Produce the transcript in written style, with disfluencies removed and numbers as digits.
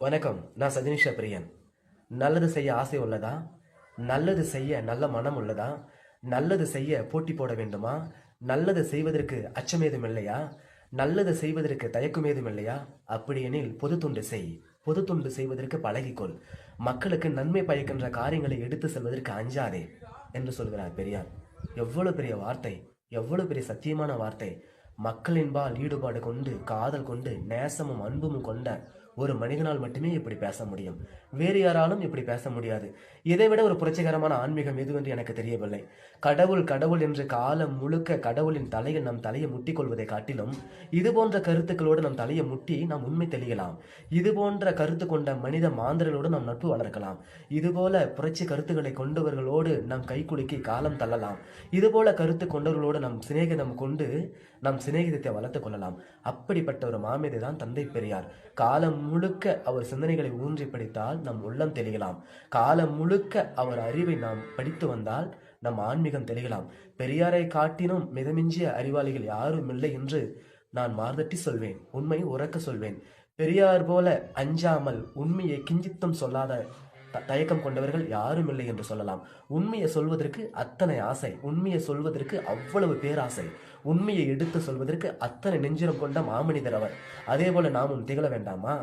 வணக்கம். நான் சஜினிஷா பிரியன். நல்லது செய்ய ஆசை உள்ளதா? நல்லது செய்ய நல்ல மனம் உள்ளதா? நல்லது செய்ய போட்டி போட வேண்டுமா? நல்லது செய்வதற்கு அச்சமேதும் இல்லையா? நல்லது செய்வதற்கு தயக்கமேதும் இல்லையா? அப்படியெனில் பொது தொண்டு செய். பொது தொண்டு செய்வதற்கு பழகிக்கொள். மக்களுக்கு நன்மை பயக்கின்ற காரியங்களை எடுத்து செல்வதற்கு அஞ்சாதே என்று சொல்கிறார் பெரியார். எவ்வளவு பெரிய வார்த்தை! எவ்வளவு பெரிய சத்தியமான வார்த்தை! மக்களின்பால் ஈடுபாடு கொண்டு, காதல் கொண்டு, நேசமும் அன்பும் கொண்ட ஒரு மனிதனால் மட்டுமே இப்படி பேச முடியும். வேறு யாராலும் இப்படி பேச முடியாது. இதைவிட ஒரு புரட்சிகரமான ஆன்மீகம் எதுவென்று எனக்கு தெரியவில்லை. கடவுள் கடவுள் என்று காலம் முழுக்க கடவுளின் தலையில் நம் தலையை முட்டிக் கொள்வதை காட்டிலும், இது போன்ற கருத்துக்களோடு நம் தலையை முட்டி நாம் உண்மை தெளியலாம். இது போன்ற கருத்து கொண்ட மனித மாந்தர்களோடு நாம் நட்பு வளர்க்கலாம். இதுபோல புரட்சி கருத்துக்களை கொண்டவர்களோடு நாம் கைக்குலுக்கி காலம் தள்ளலாம். இதுபோல கருத்து கொண்டவர்களோடு நம் சிநேகிதம் கொண்டு நம் சிநேகிதத்தை வளர்த்துக் கொள்ளலாம். அப்படிப்பட்ட ஒரு மாமேதை தான் தந்தை பெரியார். காலம் முழுக்க அவர் சிந்தனைகளை ஊன்றி படித்தால் நம் உள்ளம் தெளியலாம். காலம் முழுக்க அவர் அறிவை நாம் படித்து வந்தால் நம் ஆன்மீகம் தெளியலாம். பெரியாரை காட்டினும் மிதமிஞ்சிய அறிவாளிகள் யாரும் இல்லை என்று நான் மார்தட்டி சொல்வேன். உண்மை உறக்க சொல்வேன். பெரியார் போல அஞ்சாமல் உண்மையை கிஞ்சித்தம் சொல்லாத தயக்கம் கொண்டவர்கள் யாரும் இல்லை என்று சொல்லலாம். உண்மையை சொல்வதற்கு அத்தனை ஆசை, உண்மையை சொல்வதற்கு அவ்வளவு பேராசை, உண்மையை எடுத்து சொல்வதற்கு அத்தனை நெஞ்சிரம் கொண்ட மாமனிதர் அவர். அதே போல நாமும் திகழ வேண்டாமா?